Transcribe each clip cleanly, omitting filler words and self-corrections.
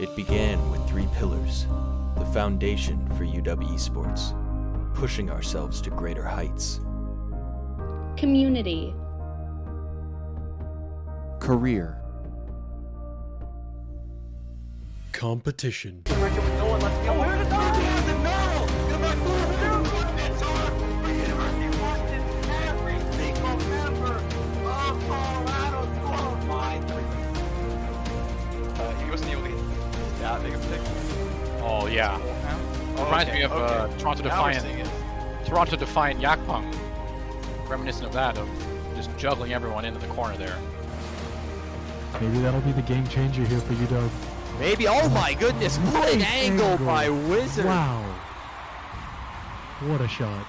It began with 3 pillars, the foundation for UW Esports, pushing ourselves to greater heights. Community. Career. Competition. Oh yeah. Reminds me of Toronto Defiant Yakpung. Reminiscent of that, of just juggling everyone into the corner there. Maybe that'll be the game changer here for UW. Maybe. Oh my goodness! What an angle by Wizard! Wow. What a shot.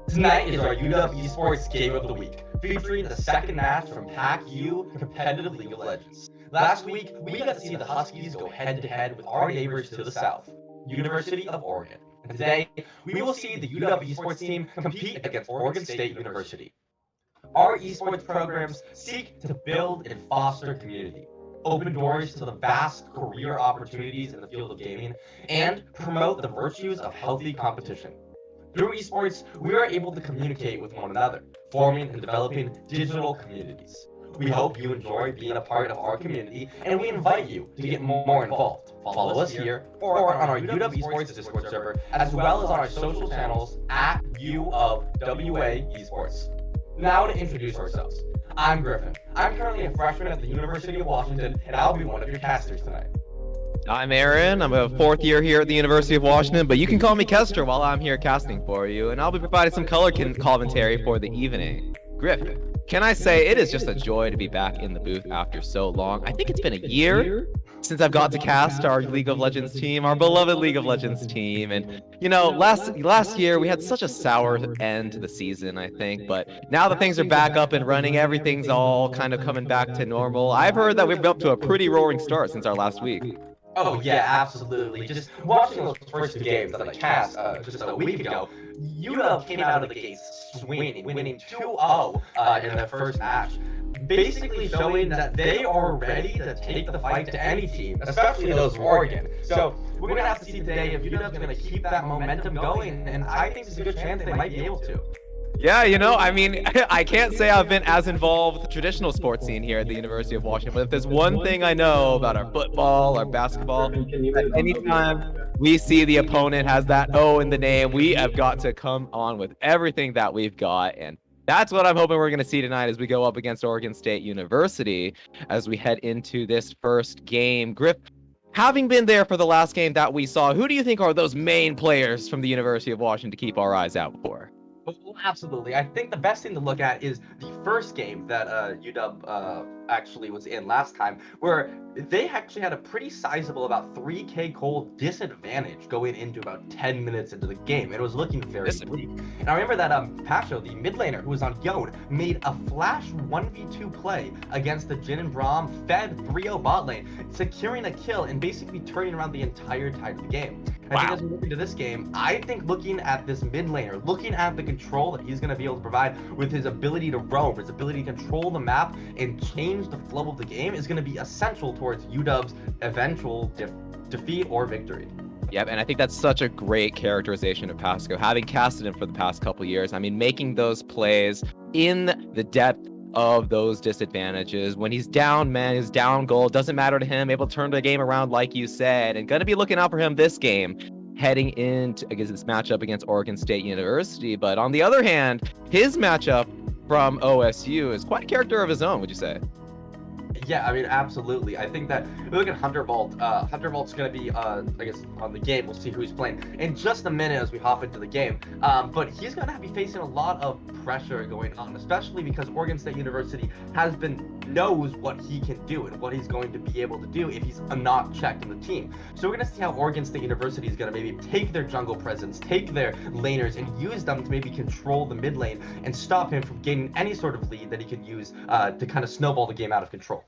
Tonight is our UW Esports Game of the Week, featuring the second match from PAC-U Competitive League of Legends. Last week, we got to see the Huskies go head-to-head with our neighbors to the south, University of Oregon. And today, we will see the UW Esports team compete against Oregon State University. Our esports programs seek to build and foster community, open doors to the vast career opportunities in the field of gaming, and promote the virtues of healthy competition. Through esports, we are able to communicate with one another, forming and developing digital communities. We hope you enjoy being a part of our community, and we invite you to get more involved. Follow us here or on our UW Esports Discord server, as well as on our social channels at UofWA Esports. Now to introduce ourselves. I'm Griffin. I'm currently a freshman at the University of Washington, and I'll be one of your casters tonight. I'm Aaron. I'm a 4th year here at the University of Washington, but you can call me Kestra while I'm here casting for you, and I'll be providing some color commentary for the evening. Griff, can I say it is just a joy to be back in the booth after so long. I think it's been a year since I've got to cast our League of Legends team, our beloved League of Legends team. And, you know, last year we had such a sour end to the season, I think. But now that things are back up and running, everything's all kind of coming back to normal. I've heard that we've been up to a pretty roaring start since our last week. Oh yeah, absolutely. Just watching those first 2 games that I cast just a week ago, UW came out of the gates swinging, winning 2-0 in their first match, basically showing that they are ready to take the fight to any team, especially those from Oregon. So we're going to have to see today if UW's going to keep that momentum going, and I think there's a good chance they might be able to. Yeah, you know, I mean, I can't say I've been as involved with the traditional sports scene here at the University of Washington, but if there's one thing I know about our football, our basketball, that anytime we see the opponent has that O in the name, we have got to come on with everything that we've got. And that's what I'm hoping we're going to see tonight as we go up against Oregon State University as we head into this first game. Griff, having been there for the last game that we saw, who do you think are those main players from the University of Washington to keep our eyes out for? Well, absolutely. I think the best thing to look at is the first game that UW actually was in last time, where they actually had a pretty sizable, about 3K gold disadvantage going into about 10 minutes into the game. It was looking very bleak. And I remember that Pacho, the mid laner who was on Yone, made a flash 1v2 play against the Jin and Braum, fed 3-0 bot lane, securing a kill and basically turning around the entire tide of the game. Wow. I think as we look into this game, I think looking at this mid laner, looking at the control that he's going to be able to provide with his ability to roam, his ability to control the map and change the flow of the game is going to be essential towards UW's eventual defeat or victory. Yep, and I think that's such a great characterization of Pasco, having casted him for the past couple years. I mean, making those plays in the depth of those disadvantages. When he's down, man, his down goal doesn't matter to him, able to turn the game around like you said, and gonna be looking out for him this game, heading into against this matchup against Oregon State University. But on the other hand, his matchup from OSU is quite a character of his own, would you say? Yeah, I mean, absolutely. I think that we look at Hunter Vault. Hunter Vault's going to be, I guess, on the game. We'll see who he's playing in just a minute as we hop into the game. But he's going to be facing a lot of pressure going on, especially because Oregon State University knows what he can do and what he's going to be able to do if he's not checked in the team. So we're going to see how Oregon State University is going to maybe take their jungle presence, take their laners, and use them to maybe control the mid lane and stop him from gaining any sort of lead that he could use to kind of snowball the game out of control.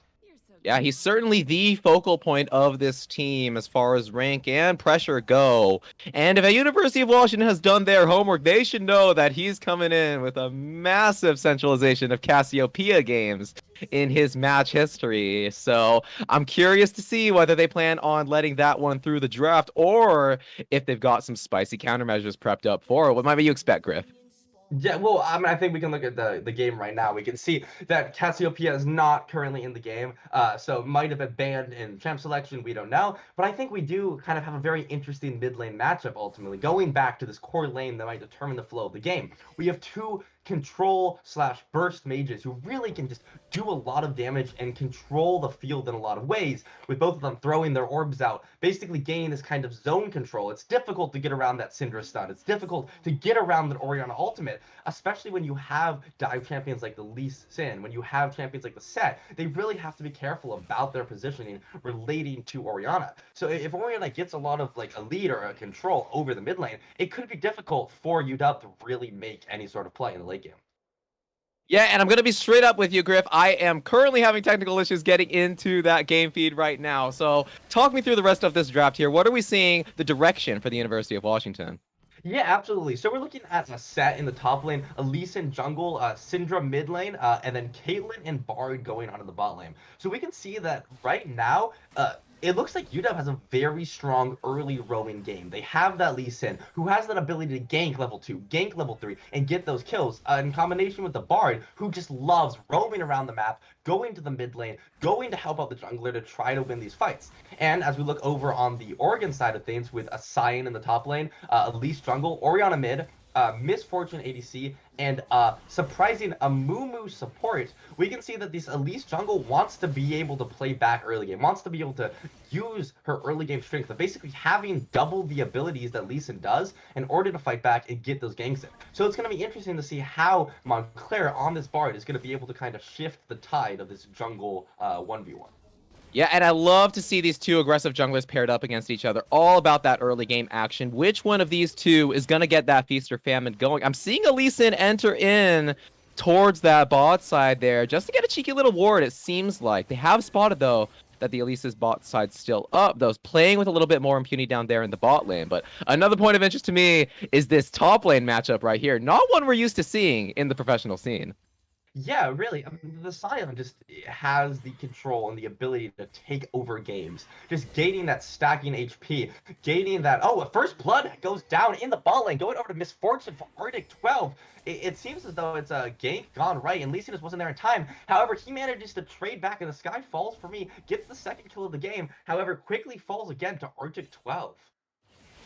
Yeah, he's certainly the focal point of this team as far as rank and pressure go. And if a University of Washington has done their homework, they should know that he's coming in with a massive centralization of Cassiopeia games in his match history. So I'm curious to see whether they plan on letting that one through the draft or if they've got some spicy countermeasures prepped up for it. What might you expect, Griff? Yeah, well, I mean, I think we can look at the game right now. We can see that Cassiopeia is not currently in the game, so might have been banned in champ selection. We don't know, but I think we do kind of have a very interesting mid lane matchup. Ultimately, going back to this core lane that might determine the flow of the game. We have two control/burst mages who really can just do a lot of damage and control the field in a lot of ways, with both of them throwing their orbs out, basically gaining this kind of zone control. It's difficult to get around that Syndra stun. It's difficult to get around the Orianna ultimate, especially when you have dive champions like the Lee Sin, when you have champions like the Set. They really have to be careful about their positioning relating to Orianna. So if Orianna gets a lot of like a lead or a control over the mid lane, it could be difficult for UW to really make any sort of play in the late game. Yeah, and I'm going to be straight up with you, Griff. I am currently having technical issues getting into that game feed right now. So talk me through the rest of this draft here. What are we seeing the direction for the University of Washington? Yeah, absolutely. So we're looking at a Set in the top lane, Elise in jungle, Syndra mid lane, and then Caitlyn and Bard going onto the bot lane. So we can see that right now, it looks like UW has a very strong early roaming game. They have that Lee Sin, who has that ability to gank level 2, gank level 3, and get those kills, in combination with the Bard, who just loves roaming around the map, going to the mid lane, going to help out the jungler to try to win these fights. And as we look over on the Oregon side of things, with a Sion in the top lane, Elise jungle, Orianna mid, Misfortune ADC, and surprising Amumu support, we can see that this Elise jungle wants to be able to play back early game, wants to be able to use her early game strength of basically having double the abilities that Lee Sin does in order to fight back and get those ganks in. So it's going to be interesting to see how Montclair on this Bard is going to be able to kind of shift the tide of this jungle 1v1. Yeah, and I love to see these two aggressive junglers paired up against each other. All about that early game action. Which one of these two is going to get that feast or famine going? I'm seeing Elise enter in towards that bot side there just to get a cheeky little ward, it seems like. They have spotted, though, that the Elise's bot side's still up. Those playing with a little bit more impunity down there in the bot lane. But another point of interest to me is this top lane matchup right here. Not one we're used to seeing in the professional scene. Yeah, really. The Sion just has the control and the ability to take over games. Just gaining that stacking HP, gaining that, a first blood goes down in the bot lane, going over to Misfortune for Arctic 12. It seems as though it's a gank gone right, and Lee Sin just wasn't there in time. However, he manages to trade back, and the Sky falls for me, gets the second kill of the game, however, quickly falls again to Arctic 12.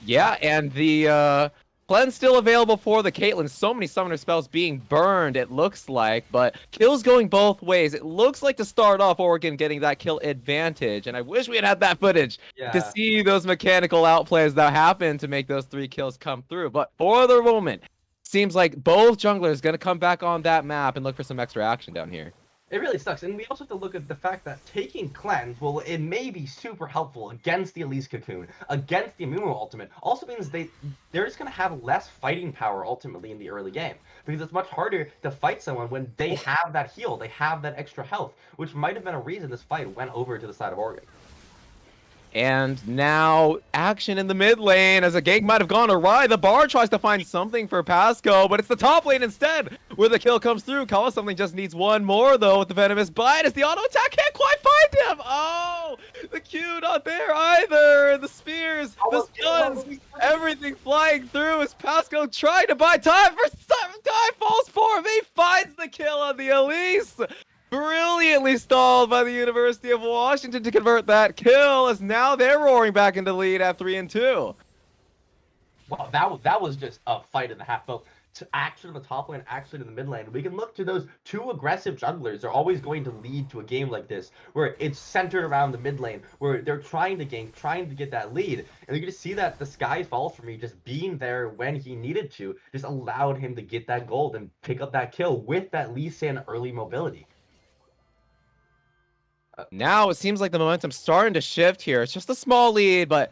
Yeah, and the Cleanse still available for the Caitlyn. So many summoner spells being burned, it looks like. But kills going both ways. It looks like to start off, Oregon getting that kill advantage. And I wish we had that footage to see those mechanical outplays that happen to make those 3 kills come through. But for the moment, seems like both junglers going to come back on that map and look for some extra action down here. It really sucks, and we also have to look at the fact that taking Cleanse, well, it may be super helpful against the Elise Cocoon, against the Amumu ultimate, also means they're just going to have less fighting power ultimately in the early game, because it's much harder to fight someone when they have that heal, they have that extra health, which might have been a reason this fight went over to the side of Oregon. And now action in the mid lane as a gank might have gone awry. The Bard tries to find something for Pasco, but it's the top lane instead where the kill comes through. Call Something just needs one more though with the Venomous Bite as the auto attack can't quite find him. Oh, the Q not there either. The spears, the stuns, everything flying through as Pasco trying to buy time for Sky falls for him. He finds the kill on the Elise. Brilliantly stalled by the University of Washington to convert that kill, as now they're roaring back into lead at 3-2. Wow, that was just a fight and a half. Both action in the top lane, action in the mid lane. We can look to those two aggressive junglers. They're always going to lead to a game like this, where it's centered around the mid lane, where they're trying to gank, trying to get that lead. And you can just see that the Sky Falls for me just being there when he needed to, just allowed him to get that gold and pick up that kill with that Lee Sin early mobility. Now it seems like the momentum's starting to shift here. It's just a small lead, but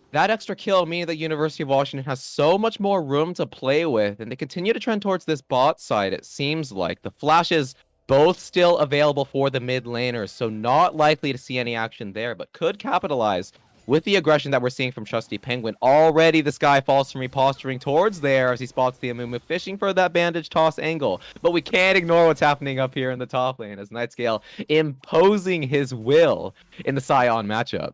that extra kill meaning that University of Washington has so much more room to play with, and they continue to trend towards this bot side, it seems like. The flashes Both still available for the mid laners, so not likely to see any action there, but could capitalize with the aggression that we're seeing from Trusty Penguin. Already the Sky Falls from reposturing towards there as he spots the Amumu fishing for that bandage toss angle. But we can't ignore what's happening up here in the top lane as Nightscale imposing his will in the Scion matchup.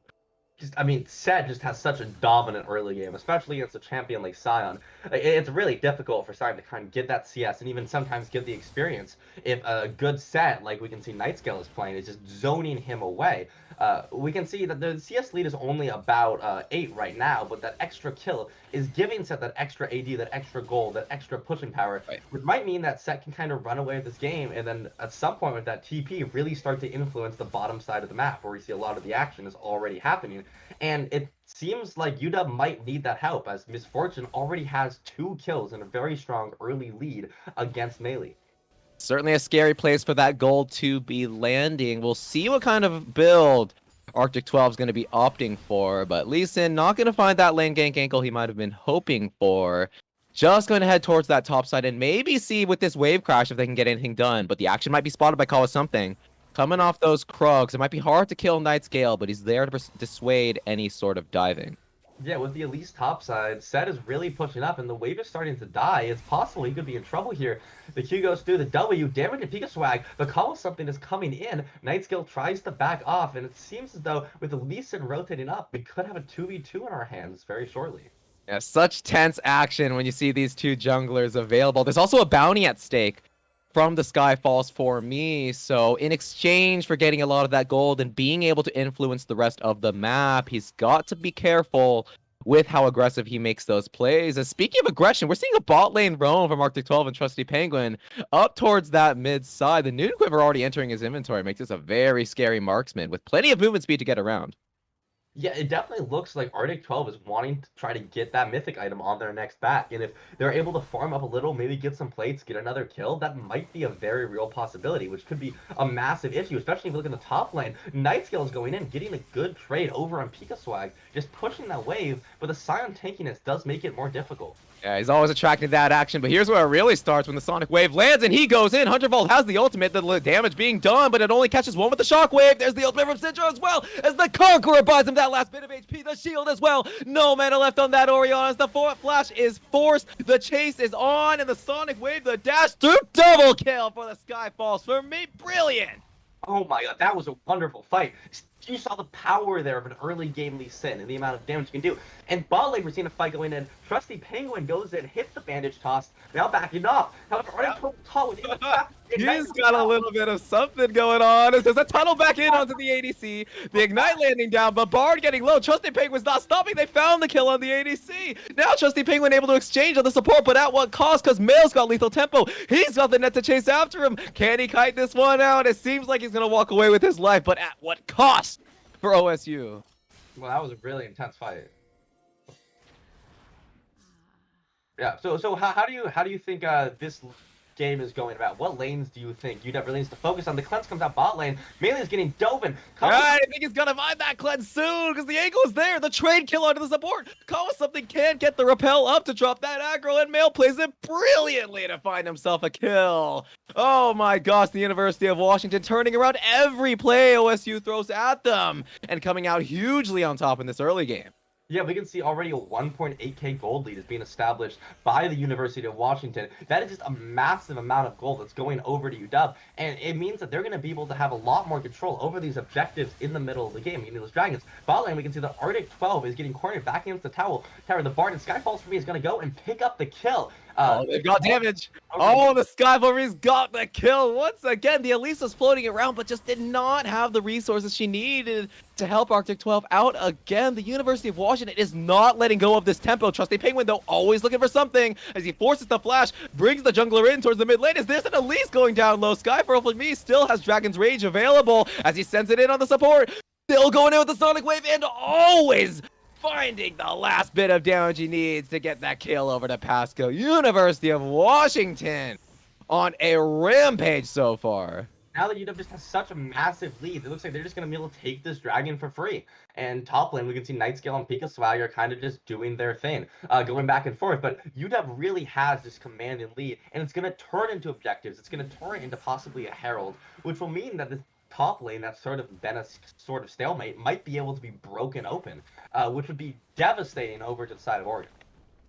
I mean, Set just has such a dominant early game, especially against a champion like Scion. It's really difficult for Scion to kind of get that CS and even sometimes get the experience if a good Set, like we can see Nightscale is playing, is just zoning him away. We can see that the CS lead is only about 8 right now, but that extra kill is giving Set that extra AD, that extra gold, that extra pushing power, which might mean that Set can kind of run away with this game, and then at some point with that TP really start to influence the bottom side of the map, where we see a lot of the action is already happening. And it seems like UW might need that help, as Misfortune already has 2 kills and a very strong early lead against Melee. Certainly a scary place for that gold to be landing. We'll see what kind of build Arctic 12 is going to be opting for, but Lee Sin not going to find that lane gank ankle he might have been hoping for. Just going to head towards that top side and maybe see with this wave crash if they can get anything done, but the action might be spotted by Call of Something. Coming off those Krugs, it might be hard to kill Nightscale, but he's there to dissuade any sort of diving. Yeah, with the Elise top side, Set is really pushing up, and the wave is starting to die. It's possible he could be in trouble here. The Q goes through the W, damaging Pika Swag. The Call of Something is coming in. Nightscale tries to back off, and it seems as though with Elise rotating up, we could have a 2v2 in our hands very shortly. Yeah, such tense action when you see these two junglers available. There's also a bounty at stake from the Sky Falls for me, so in exchange for getting a lot of that gold and being able to influence the rest of the map, he's got to be careful with how aggressive he makes those plays. And speaking of aggression, we're seeing a bot lane roam from Arctic 12 and Trusty Penguin up towards that mid side. The Noon Quiver already entering his inventory makes this a very scary marksman with plenty of movement speed to get around. Yeah, it definitely looks like Arctic 12 is wanting to try to get that mythic item on their next back. And if they're able to farm up a little, maybe get some plates, get another kill, that might be a very real possibility, which could be a massive issue, especially if you look in the top lane. Nightscale is going in, getting a good trade over on Pika Swag, just pushing that wave, but the Scion tankiness does make it more difficult. Yeah, he's always attracted to that action, but here's where it really starts when the Sonic Wave lands and he goes in. 100-Volt has the ultimate, the damage being done, but it only catches one with the Shockwave. There's the ultimate from Syndra as well, as the Conqueror buys him that last bit of HP, the shield as well. No mana left on that Orion as the forward flash is forced. The chase is on, and the Sonic Wave, the dash through, double kill for the Sky Falls. For me, brilliant. Oh my god, that was a wonderful fight. You saw the power there of an early game Lee Sin and the amount of damage you can do. And bot lane, we're seeing a fight going in. Trusty Penguin goes in, hits the bandage toss, now backing off. However, Arctic taught within the trap. He's got a little bit of something going on as there's a tunnel back in onto the ADC. The Ignite landing down, but Bard getting low. Trusty Penguin's not stopping. They found the kill on the ADC. Now Trusty Penguin able to exchange on the support, but at what cost? Because Mail's got lethal tempo. He's got the net to chase after him. Can he kite this one out? It seems like he's going to walk away with his life, but at what cost for OSU? Well, that was a really intense fight. Yeah. So how do you think this game is going about? What lanes do you think UW really needs to focus on? The cleanse comes out bot lane. Melee is getting Dovin. I think he's gonna find that cleanse soon because the angle is there. The trade kill onto the support. Call Something can't get the repel up to drop that aggro, and Mail plays it brilliantly to find himself a kill. Oh my gosh, the University of Washington turning around every play OSU throws at them and coming out hugely on top in this early game. Yeah, we can see already a 1.8k gold lead is being established by the University of Washington. That is just a massive amount of gold that's going over to UW, and it means that they're going to be able to have a lot more control over these objectives in the middle of the game. You know, those dragons. Bot lane, we can see that Arctic 12 is getting cornered back against the tower. The Bard and Skyfalls for me is going to go and pick up the kill. They've got damage. Oh, the Skyfall's got the kill once again. The Elise was floating around, but just did not have the resources she needed to help Arctic 12 out again. The University of Washington is not letting go of this tempo. Trusty Penguin, though, always looking for something as he forces the flash, brings the jungler in towards the mid lane. Is this an Elise going down low? Skyfall for me still has Dragon's Rage available as he sends it in on the support. Still going in with the Sonic Wave and always finding the last bit of damage he needs to get that kill over to Pasco. University of Washington on a rampage so far. now that UW just has such a massive lead, it looks like they're just going to be able to take this dragon for free. And top lane, we can see Nightscale and Pika Swagger kind of just doing their thing, going back and forth. But UW really has this commanding lead, and it's going to turn into objectives. It's going to turn into possibly a Herald, which will mean that this top lane that's sort of been a sort of stalemate might be able to be broken open, which would be devastating over to the side of Oregon.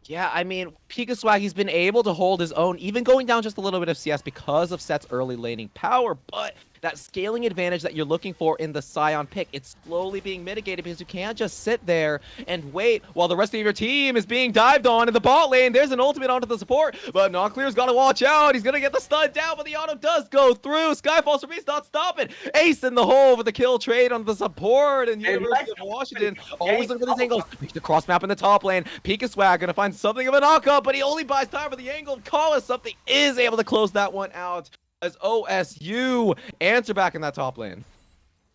Yeah, I mean, Pika Swaggy's been able to hold his own, even going down just a little bit of CS because of Set's early laning power, but that scaling advantage that you're looking for in the Scion pick, it's slowly being mitigated because you can't just sit there and wait while the rest of your team is being dived on in the bot lane. There's an ultimate onto the support, but Nonclear's got to watch out. He's going to get the stun down, but the auto does go through. Skyfall's for me, it's not stopping. Ace in the hole with the kill trade onto the support, and University of Washington always looking for these angles. The cross map in the top lane. Pika Swag going to find something of a knockup, but he only buys time for the angle. Call us something is able to close that one out as OSU answer back in that top lane.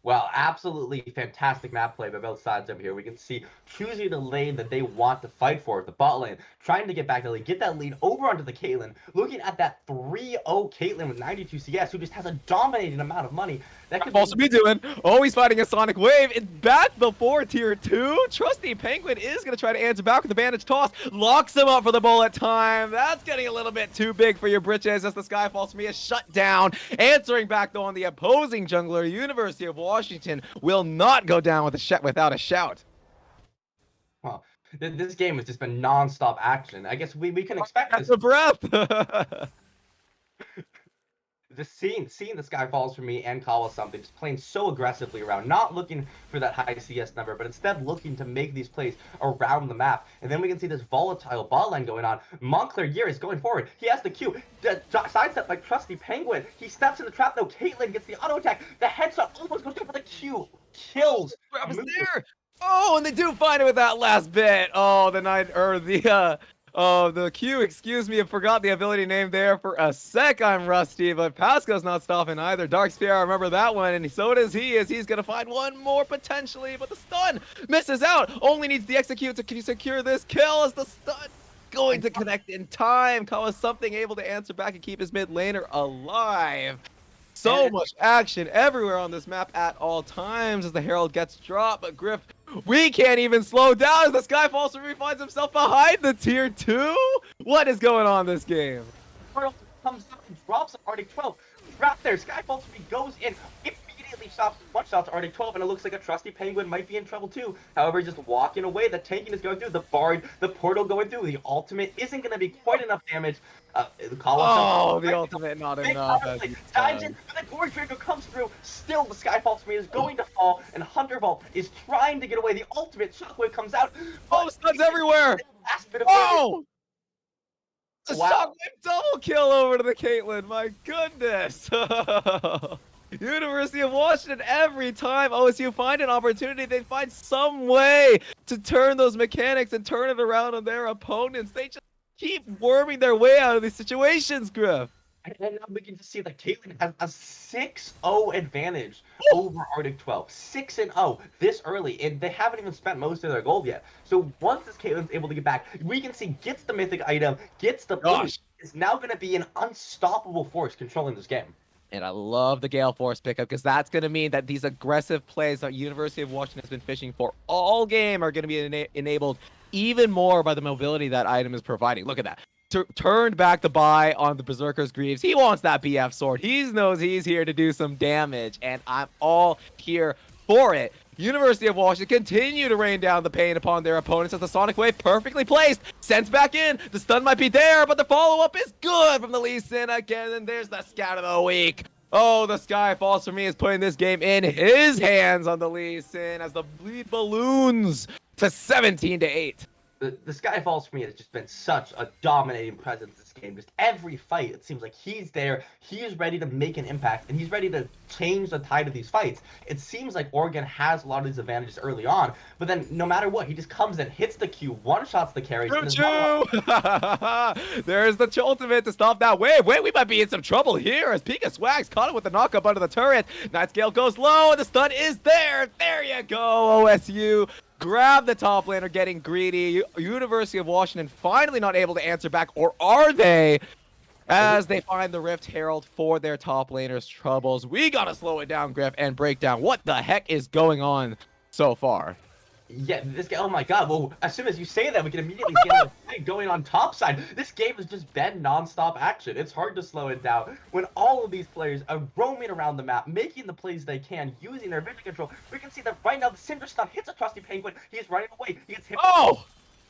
Well, absolutely fantastic map play by both sides over here. We can see choosing the lane that they want to fight for, the bot lane, trying to get back the lead, get that lead over onto the Caitlyn, looking at that 3-0 Caitlyn with 92 CS, who just has a dominating amount of money. That could also be doing. Oh, he's fighting a Sonic Wave. It's back before tier 2. Trusty Penguin is going to try to answer back with the bandage toss. Locks him up for the bullet time. That's getting a little bit too big for your britches as the Skyfall Smee is shut down. Answering back, though, on the opposing jungler, University of Washington will not go down with without a shout. Well, this game has just been non-stop action. I guess we can expect this. That's a breath. Just seeing the Sky Falls for me and Kawa something, just playing so aggressively around, not looking for that high CS number, but instead looking to make these plays around the map. And then we can see this volatile bot lane going on. Montclair Year is going forward. He has the Q. Sidestep by Trusty Penguin. He steps in the trap though. Caitlyn gets the auto attack. The headshot almost goes for the Q. Kills. Grab us there. Oh, and they do find it with that last bit. Oh, the Q, excuse me, I forgot the ability name there for a sec. I'm rusty, but Pasco's not stopping either. Dark Spear, I remember that one, and so does he, as he's going to find one more potentially, but the stun misses out. Only needs the execute to secure this kill as the stun going to connect in time. Kawa something able to answer back and keep his mid laner alive. So much action everywhere on this map at all times as the Herald gets dropped, but Griff, we can't even slow down as the Skyfall Smee finds himself behind the tier 2. What is going on in this game? Portal comes up and drops an Arctic 12. Trap there, Skyfall Smee goes in, immediately stops one shot to Arctic 12, and it looks like a Trusty Penguin might be in trouble too. However, just walking away, the tanking is going through, the Bard, the portal going through, the ultimate isn't going to be quite enough damage. The ultimate not enough. Dives in, but the Gorge Draco comes through. Still, the Skyfall Smee is going to fall, and Hunter Vault is trying to get away. The ultimate shockwave comes out. Oh, stuns everywhere! Oh! The shockwave double kill over to the Caitlyn. My goodness! University of Washington, every time OSU find an opportunity, they find some way to turn those mechanics and turn it around on their opponents. They just keep worming their way out of these situations, Griff. And now we can just see that Caitlyn has a 6-0 advantage over Arctic 12. 6-0 this early, and they haven't even spent most of their gold yet. So once this Caitlyn's able to get back, we can see gets the mythic item, gets the boost. It's now going to be an unstoppable force controlling this game. And I love the Gale Force pickup because that's going to mean that these aggressive plays that University of Washington has been fishing for all game are going to be enabled even more by the mobility that item is providing. Look at that. Turned back the buy on the Berserker's Greaves. He wants that BF sword. He knows he's here to do some damage, and I'm all here for it. University of Washington continue to rain down the pain upon their opponents as the Sonic Wave perfectly placed. Sends back in. The stun might be there, but the follow-up is good from the Lee Sin again, and there's the scout of the week. Oh, the Sky Falls for me is putting this game in his hands on the Lee Sin as the lead balloons to 17-8. The Sky Falls for me has just been such a dominating presence this game. Just every fight, it seems like he's there, he is ready to make an impact, and he's ready to change the tide of these fights. It seems like Oregon has a lot of these advantages early on, but then no matter what, he just comes in, hits the Q, one-shots the carries. There's the ultimate to stop that wave. Wait, we might be in some trouble here as Pika Swags caught him with the knockup under the turret. Nightscale goes low, and the stun is there. There you go, OSU. Grab the top laner, getting greedy. University of Washington finally not able to answer back, or are they? as they find the Rift Herald for their top laner's troubles. We gotta slow it down, Griff, and break down what the heck is going on so far. Yeah, this game, oh my god, well, as soon as you say that, we can immediately get a fight going on top side. This game has just been non-stop action. It's hard to slow it down when all of these players are roaming around the map, making the plays they can, using their vision control. We can see that right now the Cinder Stun hits a trusty Penguin. He's running away. He gets hit.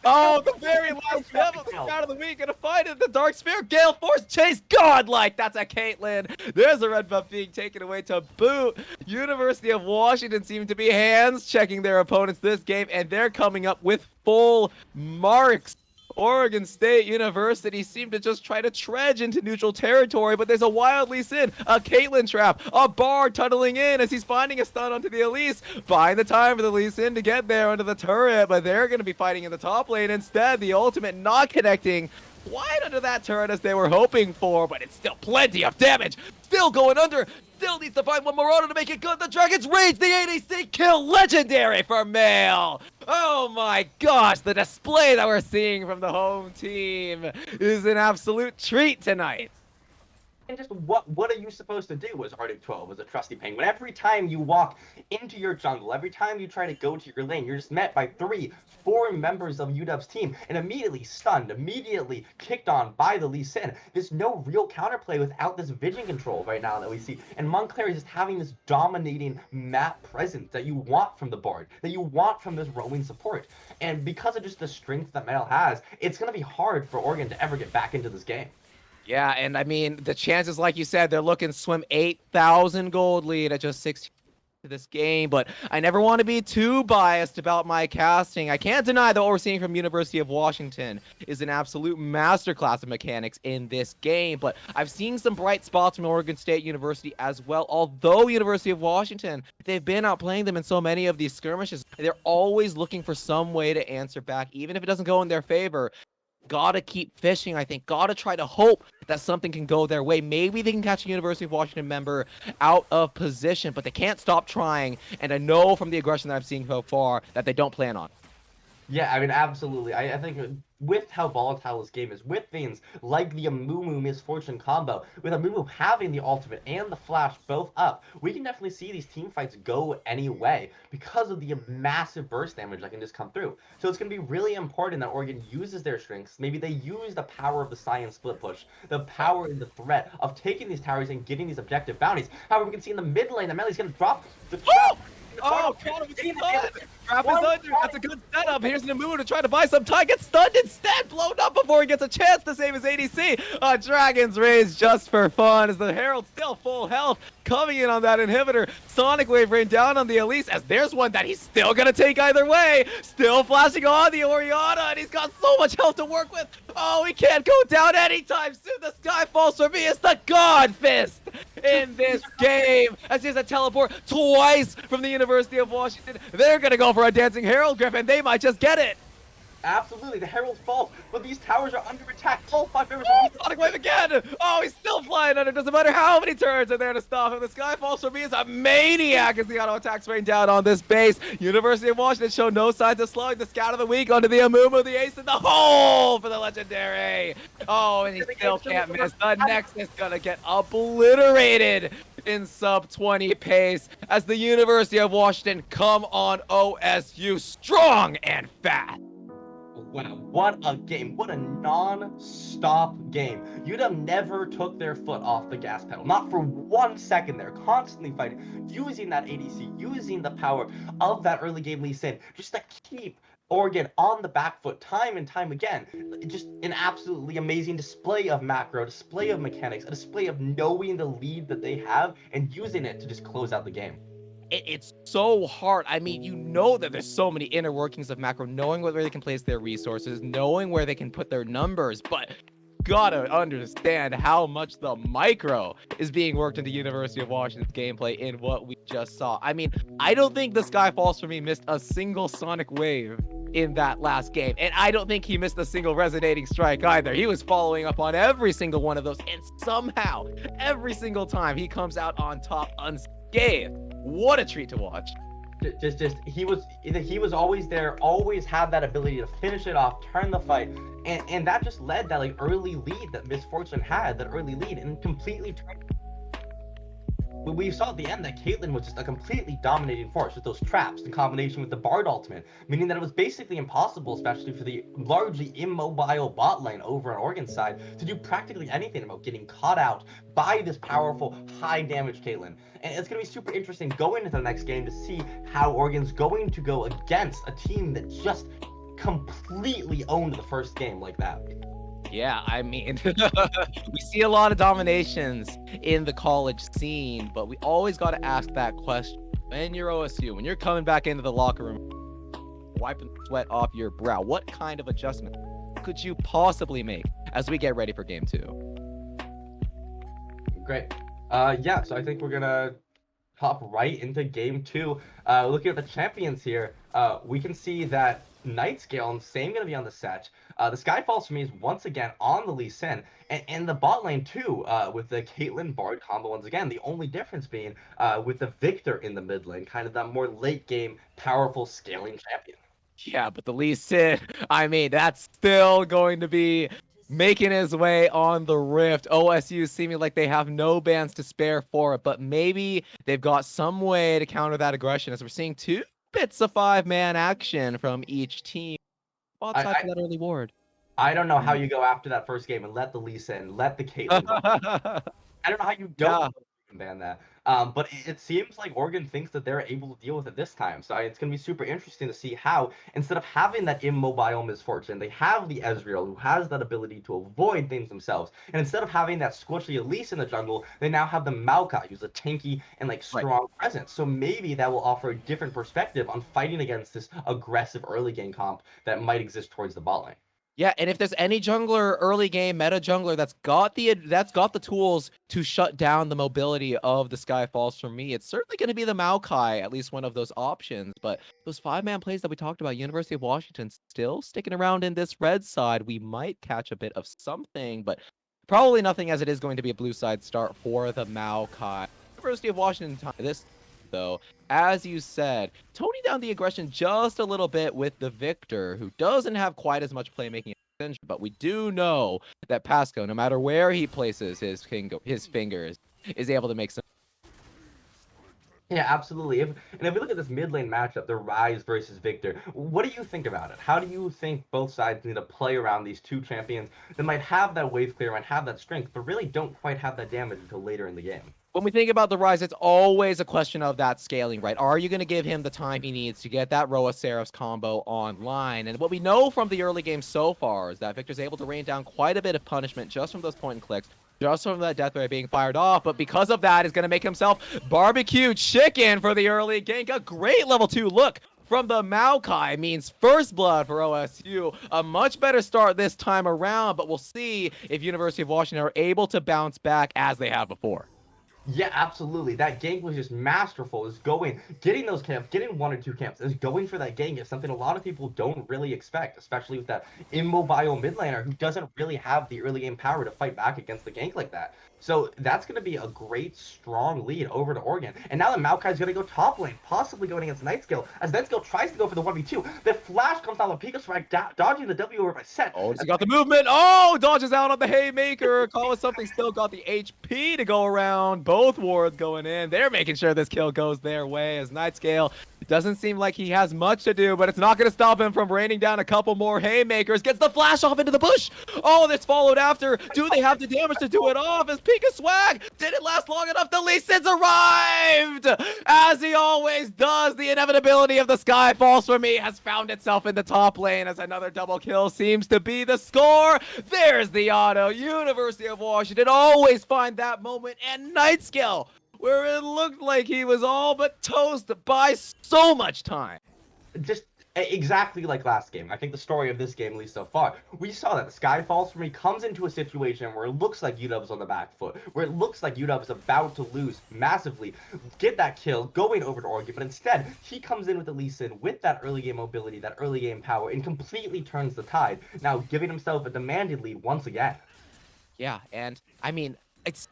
Oh, the very last level, the start of the week, gonna find it, the Dark Spear, Gale Force Chase, godlike, that's a Caitlyn. There's a red buff being taken away to boot. University of Washington seem to be hands checking their opponents this game, and they're coming up with full marks. Oregon State University seemed to just try to trudge into neutral territory, but there's a wild Lee Sin, a Caitlyn trap, a Bard tunneling in as he's finding a stun onto the Elise, buying the time for the Lee Sin to get there under the turret, but they're going to be fighting in the top lane instead. The ultimate not connecting quite under that turret as they were hoping for, but it's still plenty of damage. Still going under. Still needs to find one more auto to make it good. The Dragon's Rage, the ADC kill, legendary for Male. Oh my gosh, the display that we're seeing from the home team is an absolute treat tonight. And just what are you supposed to do as Arctic 12, as a trusty Penguin? Every time you walk into your jungle, every time you try to go to your lane, you're just met by 3-4 members of UW's team and immediately stunned, immediately kicked on by the Lee Sin. There's no real counterplay without this vision control right now that we see. And Montclair is just having this dominating map presence that you want from the Bard, that you want from this roaming support. And because of just the strength that Male has, it's going to be hard for Oregon to ever get back into this game. Yeah, and I mean, the chances, like you said, they're looking to swim 8,000 gold lead at just 16 to this game, but I never want to be too biased about my casting. I can't deny that what we're seeing from University of Washington is an absolute masterclass of mechanics in this game, but I've seen some bright spots from Oregon State University as well. Although University of Washington, they've been outplaying them in so many of these skirmishes, they're always looking for some way to answer back, even if it doesn't go in their favor. Gotta keep fishing, I think. Gotta try to hope that something can go their way. Maybe they can catch a University of Washington member out of position, but they can't stop trying. And I know from the aggression that I'm seeing so far that they don't plan on. Yeah, I mean, absolutely. I think with how volatile this game is, with things like the Amumu Misfortune combo, with Amumu having the ultimate and the flash both up, we can definitely see these team fights go any way because of the massive burst damage that can just come through. So it's going to be really important that Oregon uses their strengths. Maybe they use the power of the science split push, the power and the threat of taking these towers and getting these objective bounties. However, we can see in the mid lane that Melee's going to drop the trap. Oh, caught him with the stun. Trap is under. That's a good setup. Here's Namu to try to buy some time. Gets stunned instead. Blown up before he gets a chance to save his ADC. A Dragon's Rage just for fun as the Herald still full health. Coming in on that inhibitor. Sonic Wave rain down on the Elise as there's one that he's still going to take either way. Still flashing on the Orianna and he's got so much health to work with. Oh, he can't go down anytime soon. The sky falls for me. It's the God Fist in this game as he has a teleport twice from the University of Washington. They're going to go for a Dancing Herald, Griffin. They might just get it. Absolutely, the Herald falls, but these towers are under attack. All 5 members Sonic Wave again! Oh, he's still flying under. Doesn't matter how many turns are there to stop him. The Sky Falls for me is a maniac as the auto attacks rain down on this base. University of Washington show no signs of slowing. The scout of the week onto the Amumu, the ace in the hole for the legendary. Oh, and he still can't miss. The Nexus gonna get obliterated in sub 20 pace as the University of Washington come on OSU strong and fast. Wow, what a game. What a non-stop game. UW never took their foot off the gas pedal. Not for 1 second. They're constantly fighting, using that ADC, using the power of that early game Lee Sin, just to keep Oregon on the back foot time and time again. Just an absolutely amazing display of macro, display of mechanics, a display of knowing the lead that they have and using it to just close out the game. It's so hard. I mean, you know that there's so many inner workings of macro, knowing where they can place their resources, knowing where they can put their numbers, but gotta understand how much the micro is being worked into University of Washington's gameplay in what we just saw. I mean, I don't think the Sky Falls for me missed a single Sonic Wave in that last game, and I don't think he missed a single resonating strike either. He was following up on every single one of those, and somehow, every single time, he comes out on top unscathed. What a treat to watch. just he was always there, always had that ability to finish it off, turn the fight, and that just led that like early lead that Misfortune had, that early lead, and completely turned. We saw at the end that Caitlyn was just a completely dominating force with those traps in combination with the Bard ultimate, meaning that it was basically impossible, especially for the largely immobile bot lane over on Oregon's side, to do practically anything about getting caught out by this powerful, high damage Caitlyn. And it's going to be super interesting going into the next game to see how Oregon's going to go against a team that just completely owned the first game like that. Yeah, I mean, we see a lot of dominations in the college scene, but we always got to ask that question. When you're OSU, when you're coming back into the locker room, wiping the sweat off your brow, what kind of adjustment could you possibly make as we get ready for game 2? Great. Yeah, so I think we're going to hop right into game 2. Looking at the champions here, we can see that Nightscale and Same going to be on the set. The Skyfalls for me is once again on the Lee Sin, and the bot lane too, with the Caitlyn Bard combo once again. The only difference being with the Victor in the mid lane, kind of that more late game, powerful scaling champion. Yeah, but the Lee Sin, I mean, that's still going to be making his way on the Rift. OSU seeming like they have no bans to spare for it, but maybe they've got some way to counter that aggression, as we're seeing 2 bits of 5-man action from each team. Outside for that early ward. I don't know how you go after that first game and let the Lee Sin, let the Caitlyn. I don't know how you don't ban that. But it seems like Oregon thinks that they're able to deal with it this time. So it's going to be super interesting to see how, instead of having that immobile Misfortune, they have the Ezreal, who has that ability to avoid things themselves. And instead of having that squishy Elise in the jungle, they now have the Maokai, who's a tanky and like strong presence. So maybe that will offer a different perspective on fighting against this aggressive early game comp that might exist towards the bot lane. Yeah, and if there's any jungler, early game meta jungler that's got the tools to shut down the mobility of the Skyfalls, for me, it's certainly going to be the Maokai, at least one of those options. But those 5-man plays that we talked about, University of Washington still sticking around in this red side. We might catch a bit of something, but probably nothing, as it is going to be a blue side start for the Maokai. University of Washington, this though, as you said, toning down the aggression just a little bit with the Victor, who doesn't have quite as much playmaking potential, but we do know that Pasco, no matter where he places his fingers, is able to make some. Yeah, absolutely. If we look at this mid lane matchup, the Rise versus Victor, what do you think about it? How do you think both sides need to play around these two champions that might have that wave clear, might have that strength, but really don't quite have that damage until later in the game? When we think about the Rise, it's always a question of that scaling, right? Are you going to give him the time he needs to get that Roa Seraph's combo online? And what we know from the early game so far is that Victor's able to rain down quite a bit of punishment just from those point and clicks, just from that death ray being fired off. But because of that, is going to make himself barbecue chicken for the early gank. A great level 2 look from the Maokai means first blood for OSU. A much better start this time around, but we'll see if University of Washington are able to bounce back as they have before. Yeah, absolutely. That gank was just masterful. Is getting those camps, getting 1 or 2 camps, is going for that gank is something a lot of people don't really expect, especially with that immobile mid laner who doesn't really have the early game power to fight back against the gank like that. So that's going to be a great, strong lead over to Oregon. And now the Maokai's going to go top lane, possibly going against Nightscale, as Nightscale tries to go for the 1v2. The flash comes down with Pika Swag, dodging the W over by Set. Oh, he got the movement. Oh, dodges out on the Haymaker. Call it something, still got the HP to go around. Both wards going in. They're making sure this kill goes their way as Nightscale, it doesn't seem like he has much to do, but it's not going to stop him from raining down a couple more Haymakers. Gets the flash off into the bush. Oh, that's followed after. Do they have the damage to do it off? As Pika Swag didn't last long enough. The Lee Sin's arrived, as he always does. The inevitability of the Skyfalls for me has found itself in the top lane as another double kill seems to be the score. There's the auto. University of Washington always find that moment, and Nightscale, where it looked like he was all but toast by so much time. Just exactly like last game. I think the story of this game, at least so far, we saw that the Skyfalls for me comes into a situation where it looks like UW's on the back foot, where it looks like UW's about to lose massively, get that kill, going over to Oregon, but instead, he comes in with the Lee Sin with that early game mobility, that early game power, and completely turns the tide, now giving himself a demanded lead once again. Yeah, and I mean, it's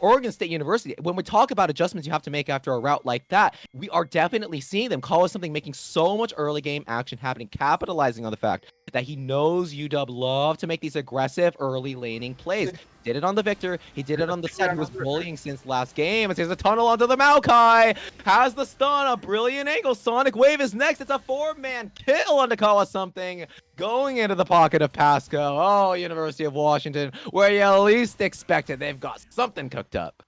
Oregon State University. When we talk about adjustments you have to make after a route like that, we are definitely seeing them call us something, making so much early game action happening, capitalizing on the fact that he knows UW love to make these aggressive early laning plays. Did it on the Victor. He did it on the set. He was bullying since last game. And there's a tunnel onto the Maokai. Has the stun. A brilliant angle. Sonic Wave is next. It's a 4-man kill on to call us something. Going into the pocket of Pasco. Oh, University of Washington, where you least expected. They've got something cooked up.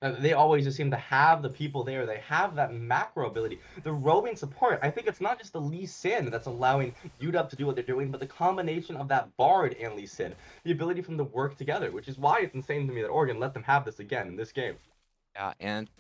They always just seem to have the people there. They have that macro ability. The roving support, I think it's not just the Lee Sin that's allowing UW to do what they're doing, but the combination of that Bard and Lee Sin. The ability for them to work together, which is why it's insane to me that Oregon let them have this again in this game. Yeah, and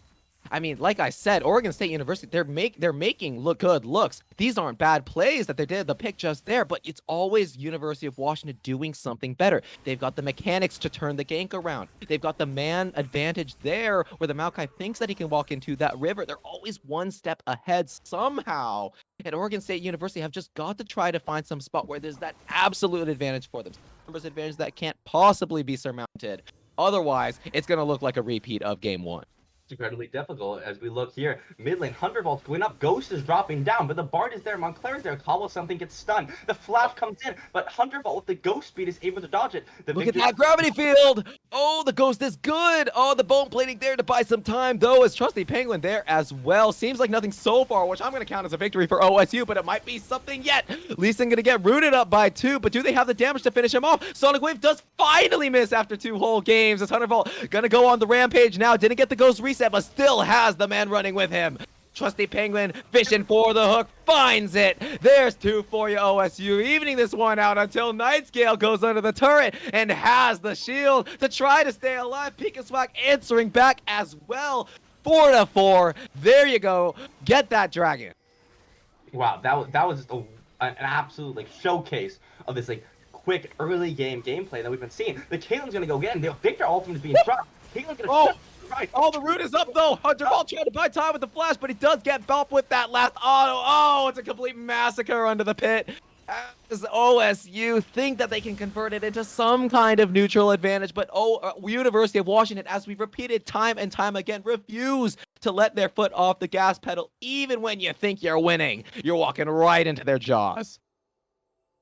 I mean, like I said, Oregon State University, they're making look good looks. These aren't bad plays that they did the pick just there, but it's always University of Washington doing something better. They've got the mechanics to turn the gank around. They've got the man advantage there where the Maokai thinks that he can walk into that river. They're always one step ahead somehow. And Oregon State University have just got to try to find some spot where there's that absolute advantage for them. Numbers advantage that can't possibly be surmounted. Otherwise, it's going to look like a repeat of game one. Incredibly difficult as we look here. Mid lane, 100 volts going up, Ghost is dropping down, but the Bard is there, Montclair is there, Cobble something gets stunned. The flash comes in, but 100 volt with the Ghost speed is able to dodge it. Look at that gravity field! Oh, the Ghost is good! Oh, the bone plating there to buy some time, though, is Trusty Penguin there as well. Seems like nothing so far, which I'm going to count as a victory for OSU, but it might be something yet. Lee Sin going to get rooted up by 2, but do they have the damage to finish him off? Sonic Wave does finally miss after 2 whole games. It's 100 volt going to go on the rampage now. Didn't get the Ghost reset, but still has the man running with him. Trusty Penguin fishing for the hook, finds it. There's 2 for you, OSU, evening this one out until Nightscale goes under the turret and has the shield to try to stay alive. Pika Swag answering back as well. 4-4. There you go. Get that dragon. Wow, that was just an absolute like showcase of this like quick early game gameplay that we've been seeing. The Caitlin's gonna go again. The Victor ultimate is being dropped. Caitlin's gonna right. Oh, the root is up though. Hunter Ball trying to buy time with the flash, but he does get bumped with that last auto. Oh, it's a complete massacre under the pit. As OSU think that they can convert it into some kind of neutral advantage, but University of Washington, as we've repeated time and time again, refuse to let their foot off the gas pedal. Even when you think you're winning, you're walking right into their jaws.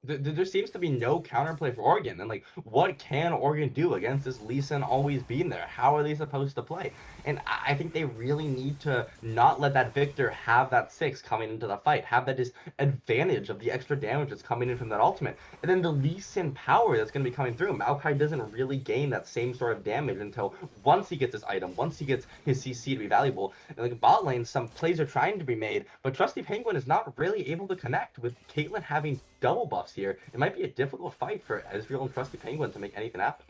There seems to be no counterplay for Oregon. And, like, what can Oregon do against this Lee Sin always being there? How are they supposed to play? And I think they really need to not let that Victor have that 6 coming into the fight. Have that advantage of the extra damage that's coming in from that ultimate. And then the Lee Sin power that's going to be coming through. Maokai doesn't really gain that same sort of damage until once he gets his item, once he gets his CC to be valuable. And, like, bot lane, some plays are trying to be made, but Trusty Penguin is not really able to connect with Caitlyn having double buffs here. It might be a difficult fight for Ezreal and Trusty Penguin to make anything happen.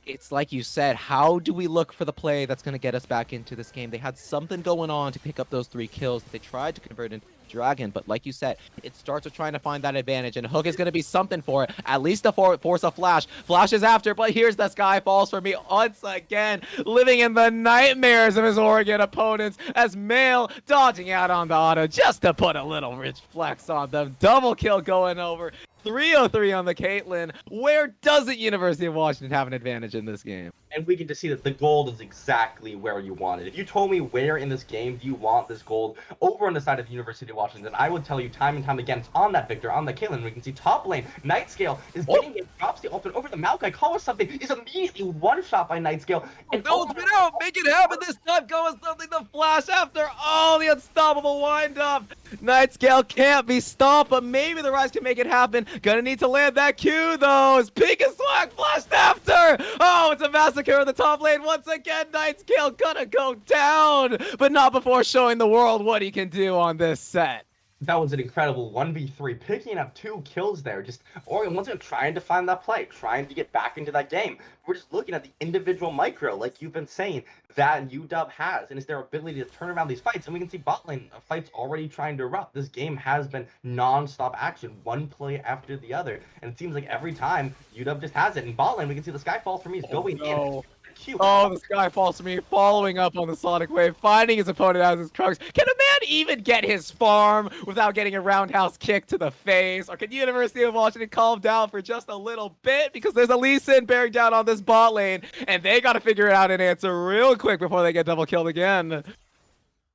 It's like you said, how do we look for the play that's going to get us back into this game? They had something going on to pick up those 3 kills. They tried to convert into Dragon, but like you said, it starts with trying to find that advantage, and Hook is going to be something for it. At least to force a flash. Flash is after, but here's the Sky Falls for me once again, living in the nightmares of his Oregon opponents as Mail dodging out on the auto just to put a little rich flex on them. Double kill going over. 303 on the Caitlyn. Where doesn't University of Washington have an advantage in this game? And we get to see that the gold is exactly where you want it. If you told me where in this game do you want this gold over on the side of the University of Washington, I would tell you time and time again, it's on that Victor, on the Caitlyn. We can see top lane, Nightscale is getting it, drops the ultimate over the Maokai, call us something, is immediately one-shot by Nightscale. And no, spin out, make it happen this time, go with something to flash after all the unstoppable wind-up. Nightscale can't be stopped, but maybe the Rise can make it happen. Gonna need to land that Q though, as Pika Swag flashed after. Oh, it's a massacre in the top lane once again. Nightscale gonna go down, but not before showing the world what he can do on this set. That was an incredible 1v3, picking up 2 kills there. Just Oregon once again trying to find that play, trying to get back into that game. We're just looking at the individual micro, like you've been saying, that UW has, and it's their ability to turn around these fights. And we can see bot lane fights already trying to erupt. This game has been non-stop action, one play after the other. And it seems like every time UW just has it. In bot lane, we can see the Skyfall for me is going in. Q. Oh, this guy falls to me, following up on the Sonic Wave, finding his opponent as his Krugs. Can a man even get his farm without getting a roundhouse kick to the face? Or can University of Washington calm down for just a little bit? Because there's a Lee Sin bearing down on this bot lane, and they got to figure it out and answer real quick before they get double killed again.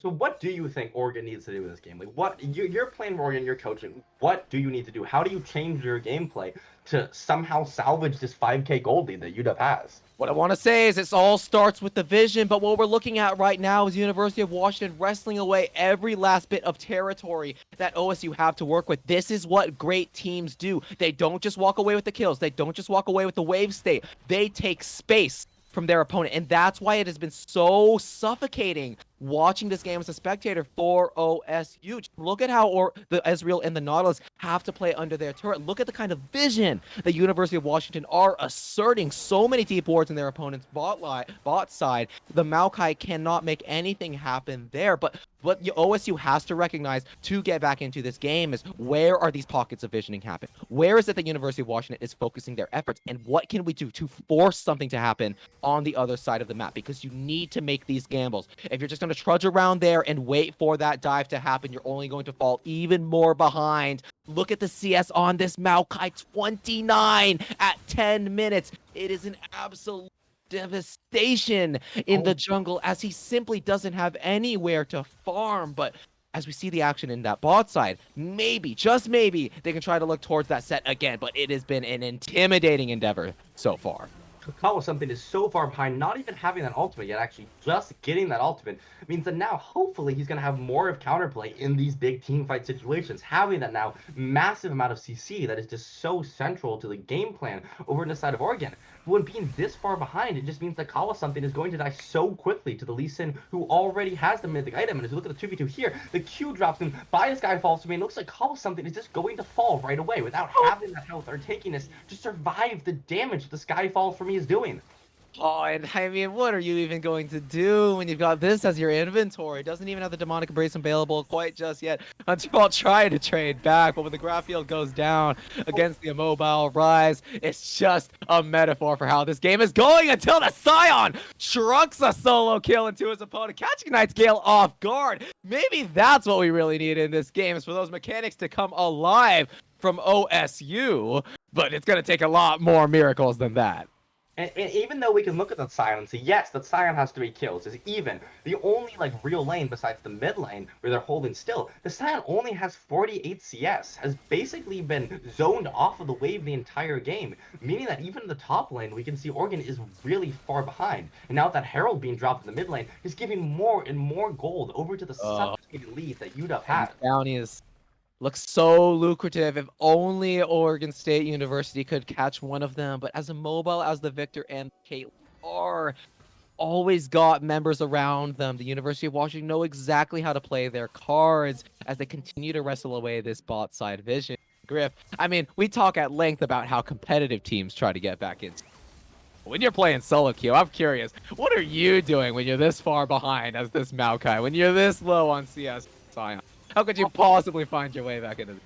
So what do you think Oregon needs to do in this game? Like, what you're playing for Oregon, you're coaching. What do you need to do? How do you change your gameplay to somehow salvage this 5K gold lead that UW has? What I want to say is it all starts with the vision, but what we're looking at right now is University of Washington wrestling away every last bit of territory that OSU have to work with. This is what great teams do. They don't just walk away with the kills. They don't just walk away with the wave state. They take space from their opponent, and that's why it has been so suffocating watching this game as a spectator for OSU. Look at how the Ezreal and the Nautilus have to play under their turret. Look at the kind of vision the University of Washington are asserting. So many deep wards in their opponent's bot side. The Maokai cannot make anything happen there, but what OSU has to recognize to get back into this game is where are these pockets of visioning happen? Where is it that University of Washington is focusing their efforts, and what can we do to force something to happen on the other side of the map? Because you need to make these gambles. If you're just going to trudge around there and wait for that dive to happen, you're only going to fall even more behind. Look at the CS on this Maokai, 29 at 10 minutes. It is an absolute devastation in the jungle as he simply doesn't have anywhere to farm. But as we see the action in that bot side, maybe, just maybe, they can try to look towards that set again, but it has been an intimidating endeavor so far. Kakao something is so far behind, not even having that ultimate yet, actually just getting that ultimate means that now hopefully he's going to have more of counterplay in these big team fight situations, having that now massive amount of CC that is just so central to the game plan over on the side of Oregon. When being this far behind, it just means that Kawa something is going to die so quickly to the Lee Sin, who already has the mythic item. And as you look at the 2v2 here, the Q drops him, Bias Guy falls to me, and it looks like Kawa something is just going to fall right away without having that health or taking this to survive the damage the Skyfall for me is doing. Oh, and I mean, what are you even going to do when you've got this as your inventory? It doesn't even have the Demonic Embrace available quite just yet. Until I'll try to trade back, but when the graph field goes down against the immobile Rise, it's just a metaphor for how this game is going until the Scion trucks a solo kill into his opponent, catching Knight's Gale off guard. Maybe that's what we really need in this game, is for those mechanics to come alive from OSU, but it's going to take a lot more miracles than that. And even though we can look at that Scion and say, yes, that Scion has 3 kills, is even the only real lane besides the mid lane where they're holding still. The Scion only has 48 CS, has basically been zoned off of the wave the entire game, meaning that even in the top lane, we can see Oregon is really far behind. And now that Herald being dropped in the mid lane is giving more and more gold over to the suffocating lead that UW has. Bounties looks so lucrative. If only Oregon State University could catch one of them. But as immobile as the Victor and Caitlyn are, always got members around them. The University of Washington know exactly how to play their cards as they continue to wrestle away this bot side vision. Griff, I mean, we talk at length about how competitive teams try to get back in. When you're playing solo queue, I'm curious, what are you doing when you're this far behind as this Maokai? When you're this low on CS Scion? How could you possibly find your way back into this?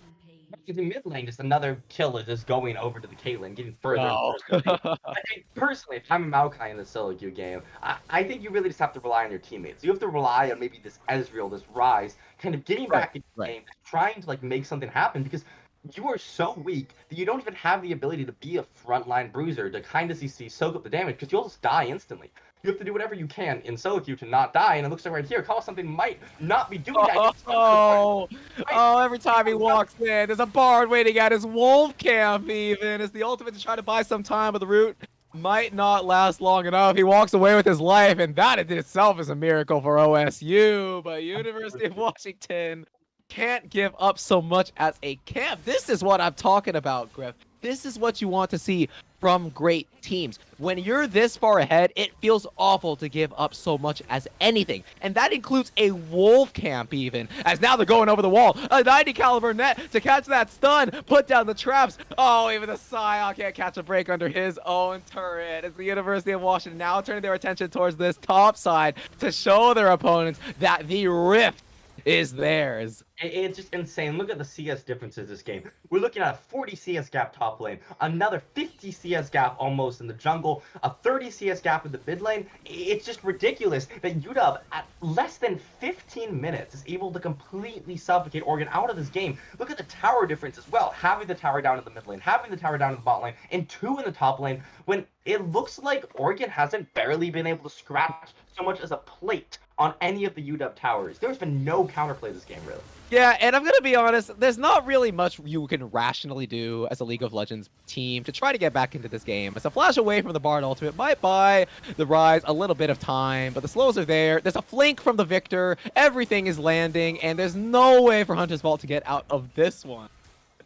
Because in mid lane, just another kill is just going over to the Caitlyn, getting further No. and further. I think, personally, if I'm a Maokai in the solo queue game, I think you really just have to rely on your teammates. You have to rely on maybe this Ezreal, this Rise, kind of getting back into the game, trying to make something happen, because you are so weak that you don't even have the ability to be a frontline bruiser to kind of soak up the damage, because you'll just die instantly. You have to do whatever you can in solo queue to not die, and it looks like right here, Call Something might not be doing that. Oh, every time he walks in, there's a Bard waiting at his wolf camp even, as the ultimate to try to buy some time, but the route might not last long enough. He walks away with his life, and that in itself is a miracle for OSU, but University of Washington can't give up so much as a camp. This is what I'm talking about, Griff. This is what you want to see from great teams. When you're this far ahead, it feels awful to give up so much as anything. And that includes a wolf camp even, as now they're going over the wall. A 90 caliber net to catch that stun, put down the traps. Oh, even the Scion can't catch a break under his own turret. As the University of Washington now turning their attention towards this top side to show their opponents that the rift is theirs. It's just insane. Look at the CS differences this game. We're looking at a 40 CS gap top lane, another 50 CS gap almost in the jungle, a 30 CS gap in the mid lane. It's just ridiculous that UW, at less than 15 minutes, is able to completely suffocate Oregon out of this game. Look at the tower difference as well. Having the tower down in the mid lane, having the tower down in the bot lane, and 2 in the top lane, when it looks like Oregon hasn't barely been able to scratch so much as a plate on any of the UW towers. There's been no counterplay this game, really. Yeah, and I'm going to be honest, there's not really much you can rationally do as a League of Legends team to try to get back into this game. As a flash away from the Bard ultimate might buy the Rise a little bit of time, but the slows are there. There's a flank from the Victor. Everything is landing, and there's no way for Hunter's Vault to get out of this one.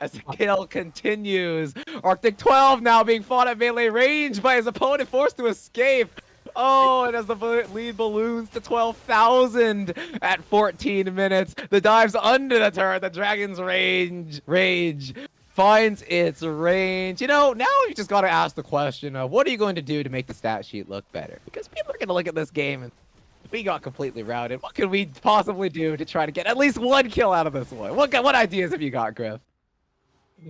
As the kill continues, Arctic 12 now being fought at melee range by his opponent, forced to escape. Oh, and as the lead balloons to 12,000 at 14 minutes, the dives under the turret, the Dragon's rage finds its range. You know, now you just got to ask the question of what are you going to do to make the stat sheet look better? Because people are going to look at this game and we got completely routed. What could we possibly do to try to get at least one kill out of this one? What ideas have you got, Griff?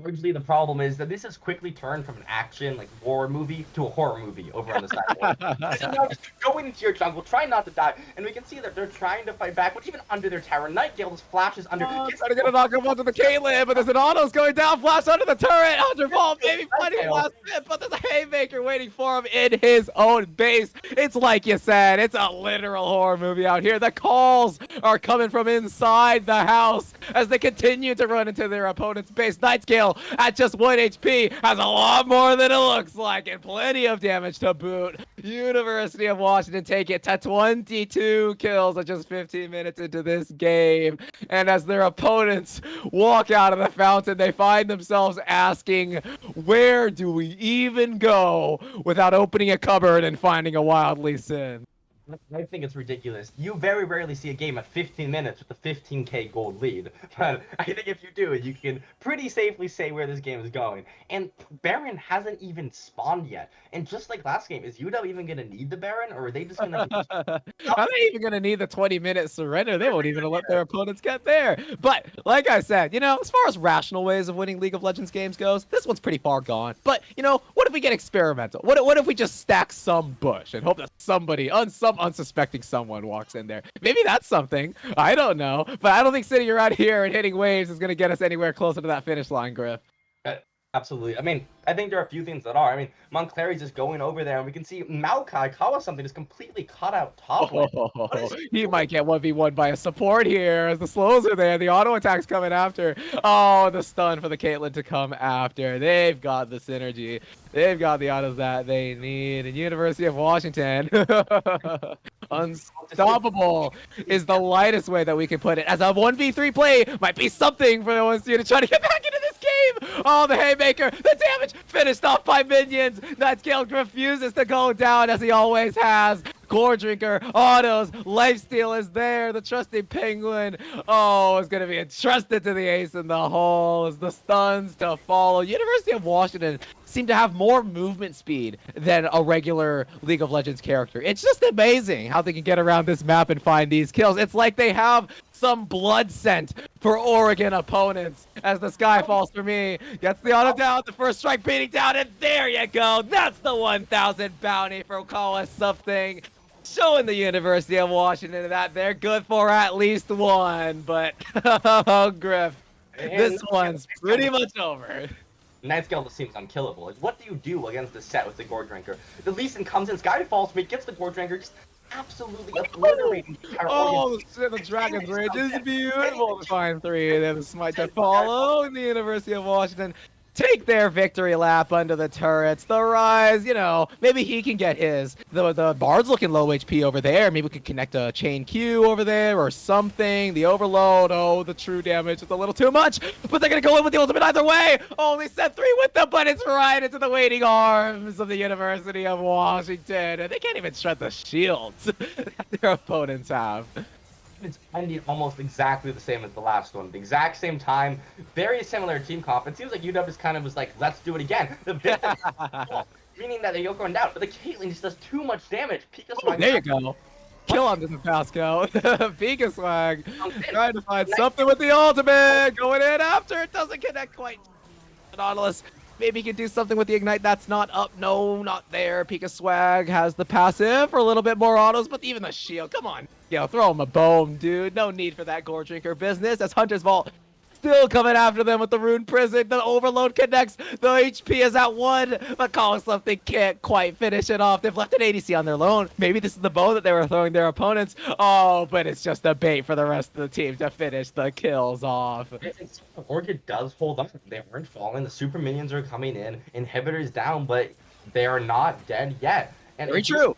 Largely, the problem is that this has quickly turned from an action, like, war movie to a horror movie over on the side. This is now just going into your jungle, trying not to die, and we can see that they're trying to fight back, which even under their tower. Nightgale just flashes under. Trying to get a knock him onto the Caitlyn, but there's an autos going down, flash under the turret, Hunter Vault, maybe fighting last bit, but there's a haymaker waiting for him in his own base. It's like you said, it's a literal horror movie out here. The calls are coming from inside the house as they continue to run into their opponent's base. Nightgale at just 1 HP has a lot more than it looks like and plenty of damage to boot. University of Washington take it to 22 kills at just 15 minutes into this game. And as their opponents walk out of the fountain, they find themselves asking, where do we even go without opening a cupboard and finding a Wild Lee Sin? I think it's ridiculous. You very rarely see a game at 15 minutes with a 15k gold lead. But I think if you do, you can pretty safely say where this game is going. And Baron hasn't even spawned yet. And just like last game, is UW even going to need the Baron? Or are they just going to... Are they even going to need the 20-minute surrender? They won't even let their opponents get there. But like I said, you know, as far as rational ways of winning League of Legends games goes, this one's pretty far gone. But, you know, what if we get experimental? What if we just stack some bush and hope that somebody, some unsuspecting someone walks in there? Maybe that's something. I don't know. But I don't think sitting around here and hitting waves is going to get us anywhere closer to that finish line, Griff. Absolutely. I mean, I think there are a few things that are. I mean, Montclair's just going over there, and we can see Maokai Kawa something is completely cut out top lane. He might get 1v1 by a support here as the slows are there. The auto attack's coming after. Oh, the stun for the Caitlyn to come after. They've got the synergy. They've got the autos that they need. And University of Washington, unstoppable is the lightest way that we can put it. As a 1v3 play might be something for the ones to try to get back into this game. Oh, the haymaker, the damage finished off by minions. Nightgale refuses to go down as he always has. Core Drinker, autos, lifesteal is there. The trusty Penguin, oh, is going to be entrusted to the ace in the hole as the stuns to follow. University of Washington seem to have more movement speed than a regular League of Legends character. It's just amazing how they can get around this map and find these kills. It's like they have some blood scent for Oregon opponents as the sky falls for me. Gets the auto down, the first strike beating down, and there you go. That's the 1,000 bounty for Call Us Something. Showing the University of Washington that they're good for at least one, but oh, Griff, this one's pretty much over. Nightgale just seems unkillable. Like, what do you do against this set with the Gore Drinker? The Lee Sin comes in, Sky falls for me, gets the Gore Drinker, just absolutely obliterating the entire audience. The Dragon's Rage is beautiful to find 3, and then the smite to follow in the University of Washington. Take their victory lap under the turrets. The Rise, you know, maybe he can get his. The Bard's looking low HP over there. Maybe we could connect a chain Q over there or something. The overload, oh, the true damage is a little too much. But they're going to go in with the ultimate either way. Only set 3 with them, but it's right into the waiting arms of the University of Washington. And they can't even shred the shields that their opponents have. It's ending almost exactly the same as the last one. The exact same time, very similar team comp. It seems like UW just kind of was like, let's do it again. The victim, meaning that they're going down, but the Caitlyn just does too much damage. There you go. kill onto the Pascal. Pika Swag trying to find something with the ultimate. Going in after. It doesn't connect quite. Nautilus. Maybe he can do something with the Ignite. That's not up. No, not there. Pika Swag has the passive for a little bit more autos, but even the shield. Come on. Yo, throw him a bone, dude. No need for that Gore Drinker business. That's Hunter's Vault. Still coming after them with the Rune Prison. The Overload connects. The HP is at 1, but Call Something can't quite finish it off. They've left an ADC on their loan. Maybe this is the bow that they were throwing their opponents. Oh, but it's just a bait for the rest of the team to finish the kills off. Orchid does hold up. They aren't falling. The super minions are coming in. Inhibitors down, but they are not dead yet. And Very true.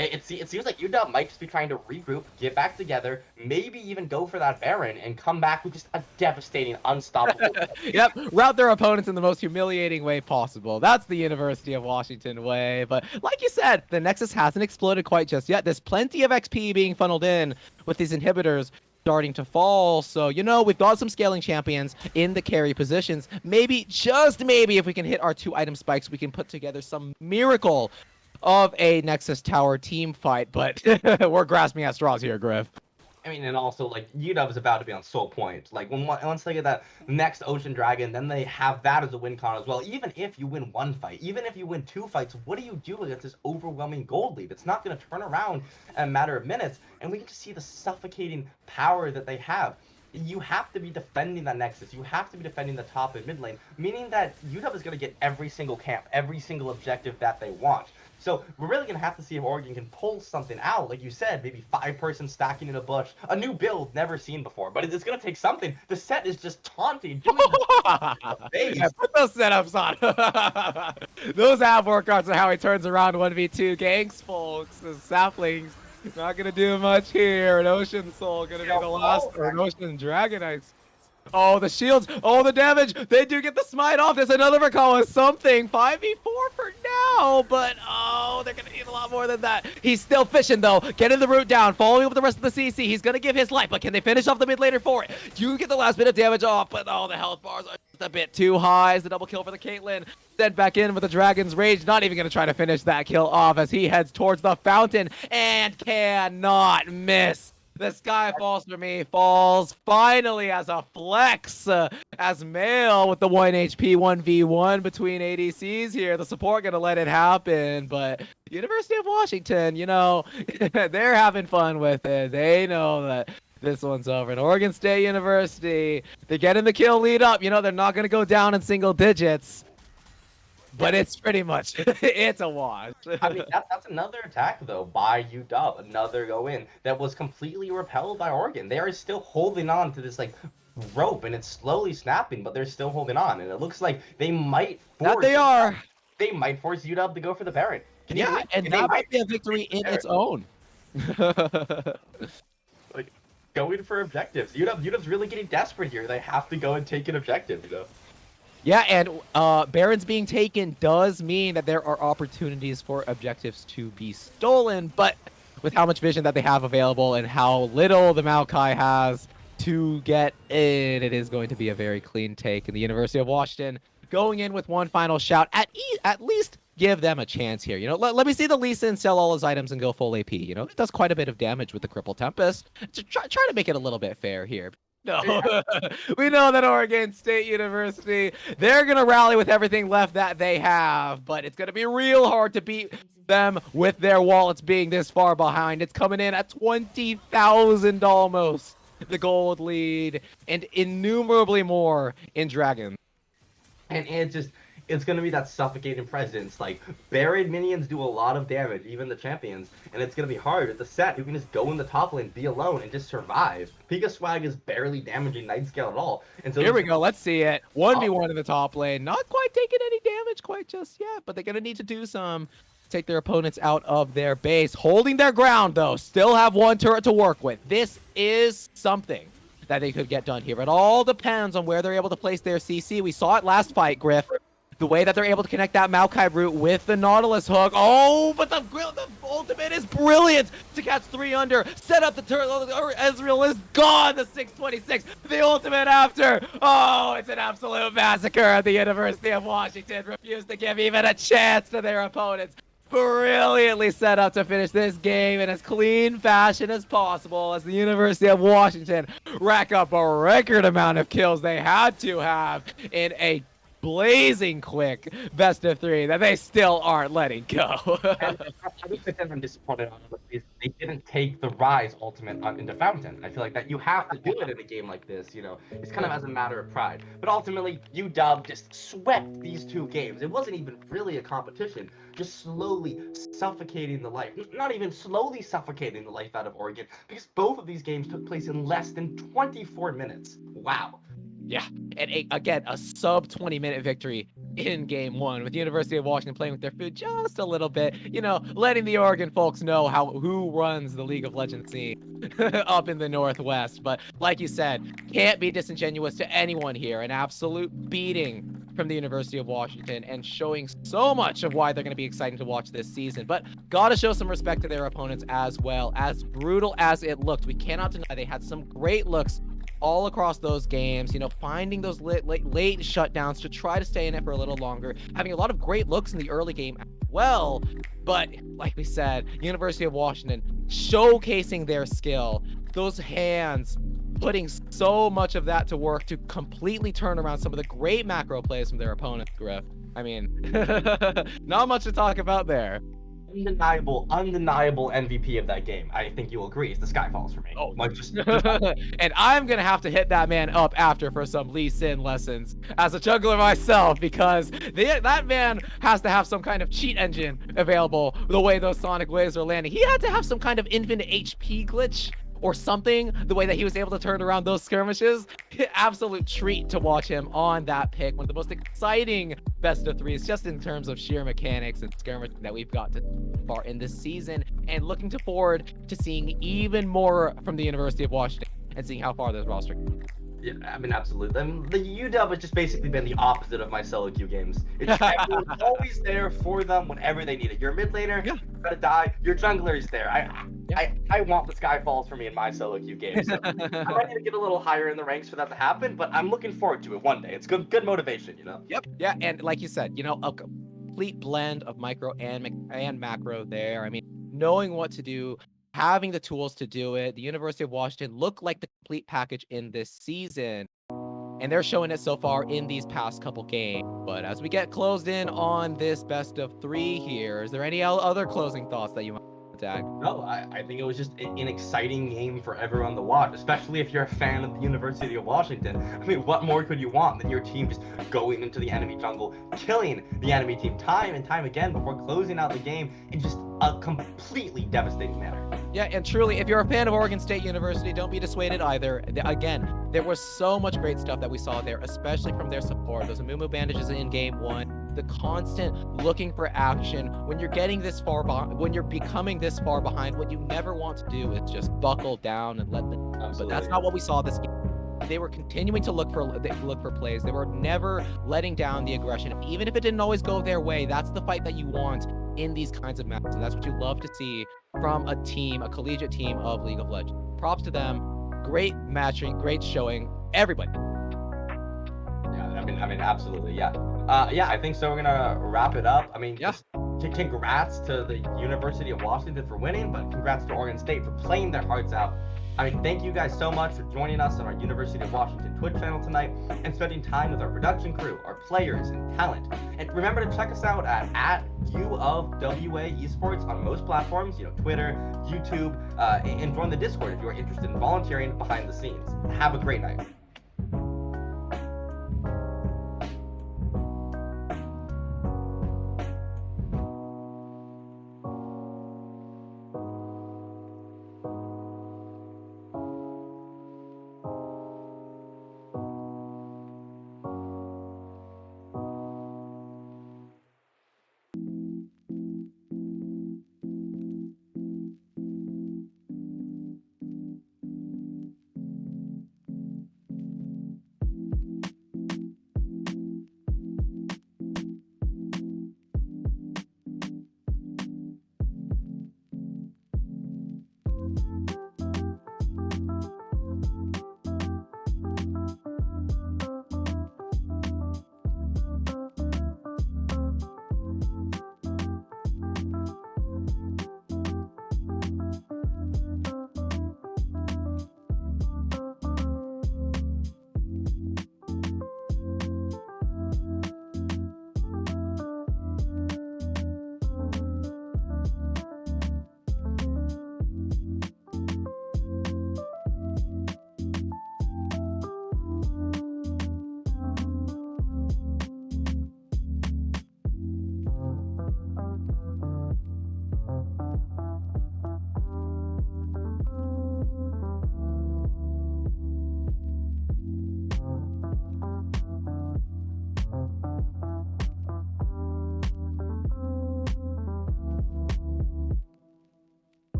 It seems like UW might just be trying to regroup, get back together, maybe even go for that Baron and come back with just a devastating, unstoppable. Yep, route their opponents in the most humiliating way possible. That's the University of Washington way. But like you said, the Nexus hasn't exploded quite just yet. There's plenty of XP being funneled in with these inhibitors starting to fall. So, you know, we've got some scaling champions in the carry positions. Maybe, just maybe, if we can hit our 2 item spikes, we can put together some miracle of a Nexus Tower team fight, but we're grasping at straws here, Griff. I mean, and also, like, UW is about to be on soul point. Like, once they get that next Ocean Dragon, then they have that as a win con as well. Even if you win 1 fight, even if you win 2 fights, what do you do against this overwhelming gold lead? It's not going to turn around in a matter of minutes, and we get to see the suffocating power that they have. You have to be defending that Nexus. You have to be defending the top and mid lane, meaning that UW is going to get every single camp, every single objective that they want. So we're really going to have to see if Oregon can pull something out. Like you said, maybe 5-person stacking in a bush. A new build never seen before, but it's going to take something. The set is just taunting. Yeah, put those setups on. Those ab workouts are how he turns around 1v2 gangs, folks. The saplings. Not going to do much here. An Ocean Soul going to be the last. Or an Ocean Dragonite. Oh, the shields. Oh, the damage. They do get the smite off. There's another recall with something. 5v4 for now, but oh, they're going to need a lot more than that. He's still fishing, though. Getting the root down. Following up with the rest of the CC. He's going to give his life, but can they finish off the mid laner for it? You get the last bit of damage off, but oh, the health bars are just a bit too high. It's the double kill for the Caitlyn. Sent back in with the Dragon's Rage. Not even going to try to finish that kill off as he heads towards the fountain and cannot miss. The sky falls for me, falls finally as a flex, as Male with the 1 HP 1v1 between ADCs here. The support gonna let it happen, but University of Washington, you know, they're having fun with it. They know that this one's over. And Oregon State University, they're getting the kill lead up. You know, they're not gonna go down in single digits. But it's pretty much, it's a wash. I mean, that's another attack, though, by UW. Another go-in that was completely repelled by Oregon. They are still holding on to this, like, rope, and it's slowly snapping, but they're still holding on. And it looks like they might force... That they are. They might force UW to go for the Baron. Yeah, and that might be a victory in its own. Like, going for objectives. UW's really getting desperate here. They have to go and take an objective, you know? Yeah, and Baron's being taken does mean that there are opportunities for objectives to be stolen, but with how much vision that they have available and how little the Maokai has to get in, it is going to be a very clean take. And the University of Washington going in with one final shout, at least give them a chance here. You know, let me see the Lee Sin sell all his items and go full AP. You know, it does quite a bit of damage with the Cripple Tempest. Try to make it a little bit fair here. No, we know that Oregon State University, they're going to rally with everything left that they have, but it's going to be real hard to beat them with their wallets being this far behind. It's coming in at 20,000 almost, the gold lead, and innumerably more in Dragon. And it's going to be that suffocating presence. Like, buried minions do a lot of damage, even the champions. And it's going to be hard at the set who can just go in the top lane, be alone, and just survive. Pika Swag is barely damaging Nightscale at all. And so here we go. Let's see it. 1v1 in the top lane. Not quite taking any damage quite just yet, but they're going to need to do some. Take their opponents out of their base. Holding their ground, though. Still have one turret to work with. This is something that they could get done here. It all depends on where they're able to place their CC. We saw it last fight, Griff. The way that they're able to connect that Maokai root with the Nautilus hook. Oh, but the ultimate is brilliant to catch 3 under. Set up the turret. Ezreal is gone. The 626. The ultimate after. Oh, it's an absolute massacre at the University of Washington. Refused to give even a chance to their opponents. brilliantly set up to finish this game in as clean fashion as possible as the University of Washington rack up a record amount of kills they had to have in a blazing quick best of 3 that they still aren't letting go. And I think that I'm disappointed on is they didn't take the Rise ultimate into Fountain. I feel like that you have to do it in a game like this, you know. It's kind of as a matter of pride. But ultimately, UW just swept these 2 games. It wasn't even really a competition, just slowly suffocating the life. Not even slowly suffocating the life out of Oregon, because both of these games took place in less than 24 minutes. Wow. Yeah, and again, a sub 20-minute victory in game 1 with the University of Washington playing with their food just a little bit, you know, letting the Oregon folks know who runs the League of Legends scene up in the Northwest. But like you said, can't be disingenuous to anyone here. An absolute beating from the University of Washington and showing so much of why they're going to be exciting to watch this season. But gotta show some respect to their opponents as well. As brutal as it looked, we cannot deny they had some great looks all across those games, you know, finding those late shutdowns to try to stay in it for a little longer, having a lot of great looks in the early game as well. But like we said, University of Washington showcasing their skill, those hands, putting so much of that to work to completely turn around some of the great macro plays from their opponents, Griff. I mean, not much to talk about there. Undeniable MVP of that game. I think you'll agree. It's the Skyfalls for me. Oh, like just and I'm gonna have to hit that man up after for some Lee Sin lessons as a juggler myself, because that man has to have some kind of cheat engine available. The way those Sonic waves are landing, he had to have some kind of infinite HP glitch or something, the way that he was able to turn around those skirmishes. Absolute treat to watch him on that pick. One of the most exciting best of 3s just in terms of sheer mechanics and skirmishing that we've got to far in this season, and looking forward to seeing even more from the University of Washington and seeing how far this roster can. Yeah, I mean, absolutely. The UW has just basically been the opposite of my solo queue games. It's everyone's always there for them whenever they need it. You're a mid laner, you gotta die. Your jungler is there. I want the Skyfalls for me in my solo queue games. So I might need to get a little higher in the ranks for that to happen, but I'm looking forward to it one day. It's good motivation, you know? Yep. Yeah, and like you said, you know, a complete blend of micro and macro there. I mean, knowing what to do, having the tools to do it. The University of Washington looked like the complete package in this season, and they're showing it so far in these past couple games. But as we get closed in on this best of 3 here, is there any other closing thoughts that you want to tag? No, I think it was just an exciting game for everyone to watch, especially if you're a fan of the University of Washington. I mean, what more could you want than your team just going into the enemy jungle, killing the enemy team time and time again before closing out the game in just a completely devastating manner. Yeah, and truly, if you're a fan of Oregon State University, don't be dissuaded either. Again, there was so much great stuff that we saw there, especially from their support. Those Amumu bandages in game 1, the constant looking for action. When you're getting this far behind, when you're becoming this far behind, what you never want to do is just buckle down and let them. Absolutely. But that's not what we saw this game. They were continuing to look for plays. They were never letting down the aggression. Even if it didn't always go their way, that's the fight that you want in these kinds of matches. And that's what you love to see from a team, a collegiate team of League of Legends. Props to them. Great matching, great showing. Everybody. Yeah, I mean, absolutely, yeah. Yeah, I think so. We're gonna wrap it up. I mean, just congrats to the University of Washington for winning, but congrats to Oregon State for playing their hearts out. I mean, thank you guys so much for joining us on our University of Washington Twitch channel tonight and spending time with our production crew, our players, and talent. And remember to check us out at UW Esports on most platforms, you know, Twitter, YouTube, and join the Discord if you are interested in volunteering behind the scenes. Have a great night.